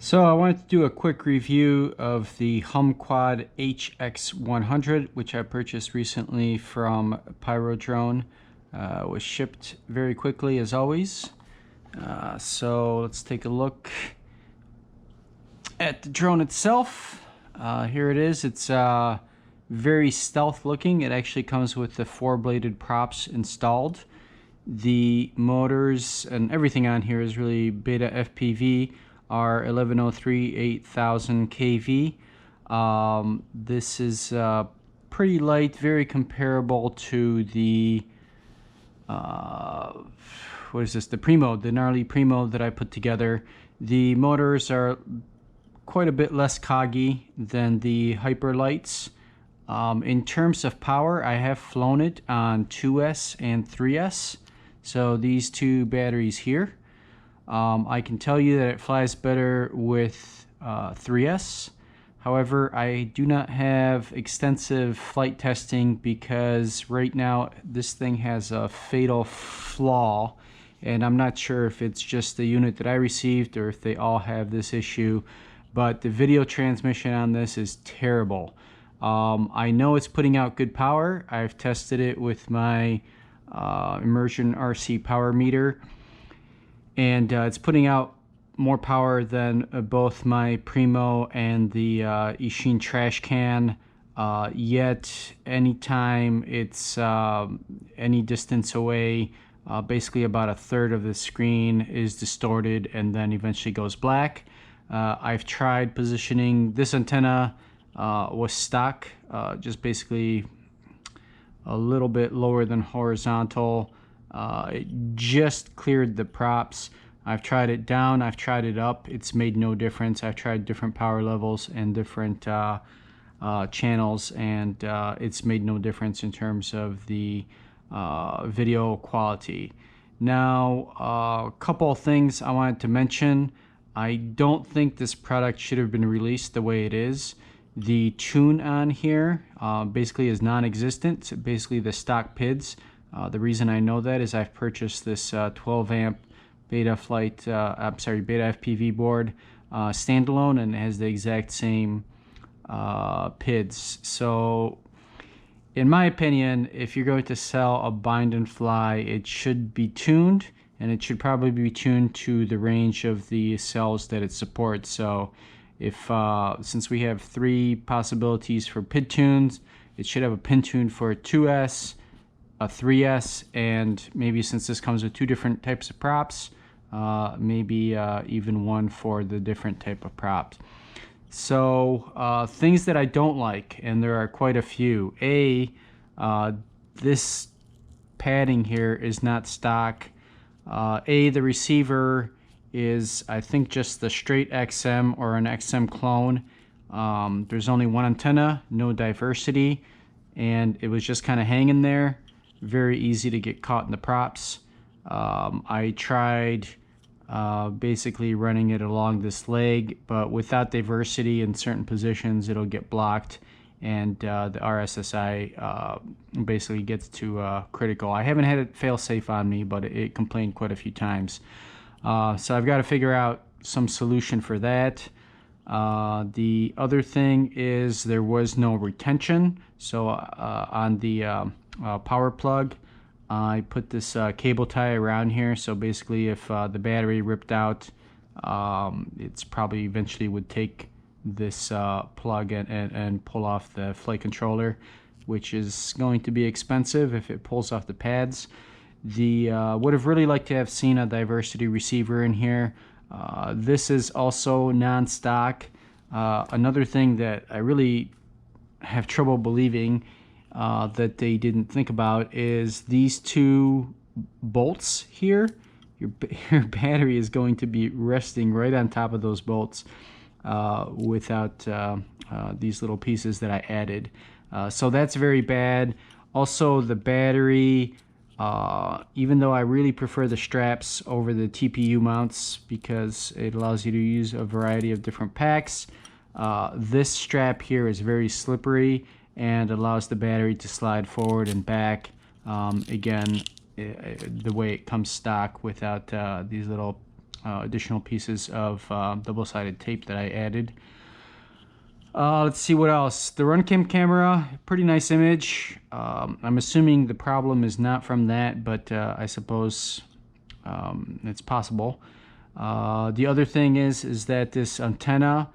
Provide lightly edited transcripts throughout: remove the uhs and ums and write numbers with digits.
So I wanted to do a quick review of the HumQuad HX100, which I purchased recently from Pyrodrone. Was shipped very quickly as always. So let's take a look at the drone itself. Here it is. It's very stealth looking. It actually comes with the 4-bladed props installed. The motors and everything on here is really BetaFPV R1103 8000 kV. This is pretty light, very comparable to the what is this? The Primo, the gnarly Primo that I put together. The motors are quite a bit less coggy than the Hyperlights. In terms of power, I have flown it on 2S and 3S. So these two batteries here. I can tell you that it flies better with 3S. However, I do not have extensive flight testing because right now this thing has a fatal flaw, and I'm not sure if it's just the unit that I received or if they all have this issue, but the video transmission on this is terrible. I know it's putting out good power. I've tested it with my immersion RC power meter, and it's putting out more power than both my Primo and the Ishin trash can. Yet anytime it's any distance away, basically about a third of the screen is distorted and then eventually goes black. I've tried positioning this antenna, was stock, just basically a little bit lower than horizontal. It just cleared the props. I've tried it down, I've tried it up, it's made no difference. I've tried different power levels and different channels, and it's made no difference in terms of the video quality. Now, a couple of things I wanted to mention. I don't think this product should have been released the way it is. The tune on here basically is non-existent. Basically the stock PIDs. The reason I know that is I've purchased this 12 amp BetaFPV board standalone, and it has the exact same PIDs. So in my opinion, if you're going to sell a bind and fly, it should be tuned, and it should probably be tuned to the range of the cells that it supports. So if since we have 3 possibilities for PID tunes, it should have a pin tune for a 2S, a 3S, and maybe since this comes with 2 different types of props, maybe even one for the different type of props. So things that I don't like, and there are quite a few. This padding here is not stock. The receiver is, I think, just the straight XM or an XM clone. There's only one antenna, no diversity, and it was just kind of hanging there. Very easy to get caught in the props. I tried basically running it along this leg, but without diversity in certain positions it'll get blocked, and the RSSI basically gets to critical. I haven't had it fail safe on me, but it complained quite a few times. So I've got to figure out some solution for that. The other thing is there was no retention. So on the power plug, I put this cable tie around here. So basically if the battery ripped out, it's probably eventually would take this plug and pull off the flight controller, which is going to be expensive if it pulls off the pads. Would have really liked to have seen a diversity receiver in here. This is also non-stock. Another thing that I really have trouble believing that they didn't think about is these 2 bolts here. Your battery is going to be resting right on top of those bolts without these little pieces that I added. So that's very bad. Also, the battery, even though I really prefer the straps over the TPU mounts because it allows you to use a variety of different packs, this strap here is very slippery and allows the battery to slide forward and back. Again, the way it comes stock without these little additional pieces of double-sided tape that I added. Let's see what else. The RunCam camera, pretty nice image. I'm assuming the problem is not from that, but I suppose it's possible. The other thing is that this antenna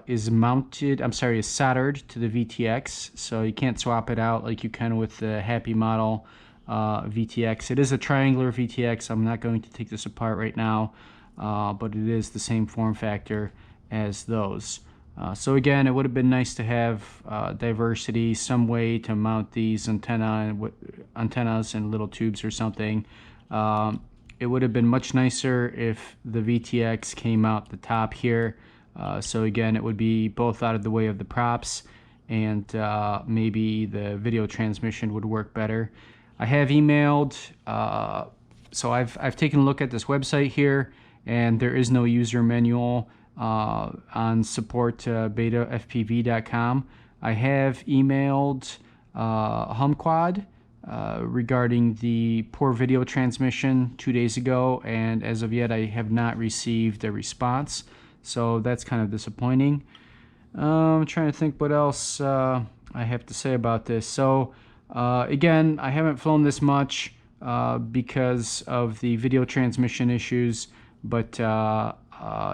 is mounted, is soldered to the VTX, so you can't swap it out like you can with the Happy model VTX. It is a triangular VTX. I'm not going to take this apart right now, but it is the same form factor as those. So again, it would have been nice to have diversity, some way to mount these antennas in little tubes or something. It would have been much nicer if the VTX came out the top here. So again, it would be both out of the way of the props, and maybe the video transmission would work better. I have emailed, so I've taken a look at this website here, and there is no user manual on support BetaFPV.com. I have emailed HumQuad regarding the poor video transmission 2 days ago, and as of yet I have not received a response, so that's kind of disappointing. I'm trying to think what else I have to say about this. So again, I haven't flown this much because of the video transmission issues, but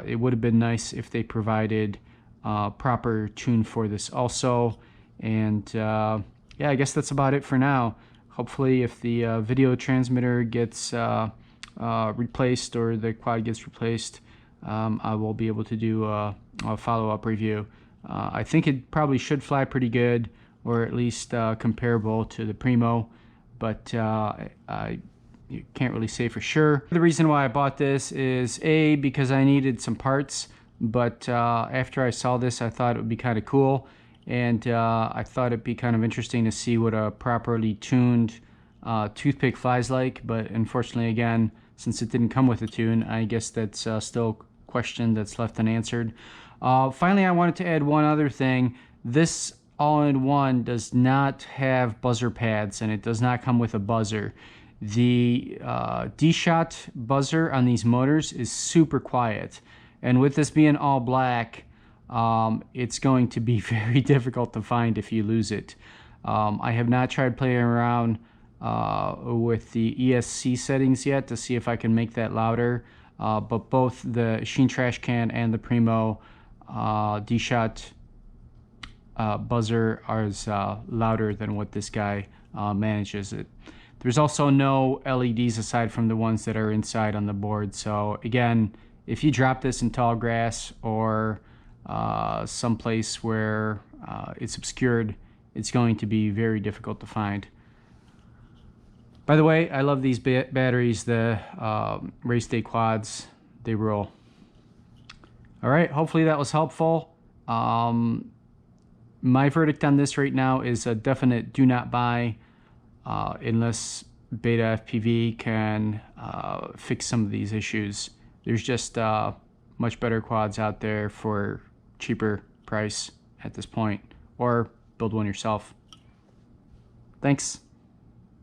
it would have been nice if they provided proper tune for this also. And yeah, I guess that's about it for now. Hopefully if the video transmitter gets replaced, or the quad gets replaced, I will be able to do a follow-up review. I think it probably should fly pretty good, or at least comparable to the Primo, but you can't really say for sure. The reason why I bought this is because I needed some parts, but after I saw this I thought it would be kind of cool, and I thought it'd be kind of interesting to see what a properly tuned toothpick flies like. But unfortunately, again, since it didn't come with a tune, I guess that's still a question that's left unanswered. Finally, I wanted to add one other thing. This all-in-one does not have buzzer pads, and it does not come with a buzzer. The D-Shot buzzer on these motors is super quiet, and with this being all black, it's going to be very difficult to find if you lose it. I have not tried playing around with the ESC settings yet to see if I can make that louder, but both the Sheen Trash Can and the Primo D-Shot buzzer is louder than what this guy manages it. There's also no LEDs aside from the ones that are inside on the board. So again, if you drop this in tall grass or someplace where it's obscured, it's going to be very difficult to find. By the way, I love these batteries, the race day quads. They roll. All right, hopefully that was helpful. My verdict on this right now is a definite do not buy unless BetaFPV can fix some of these issues. There's just much better quads out there for cheaper price at this point, or build one yourself. Thanks.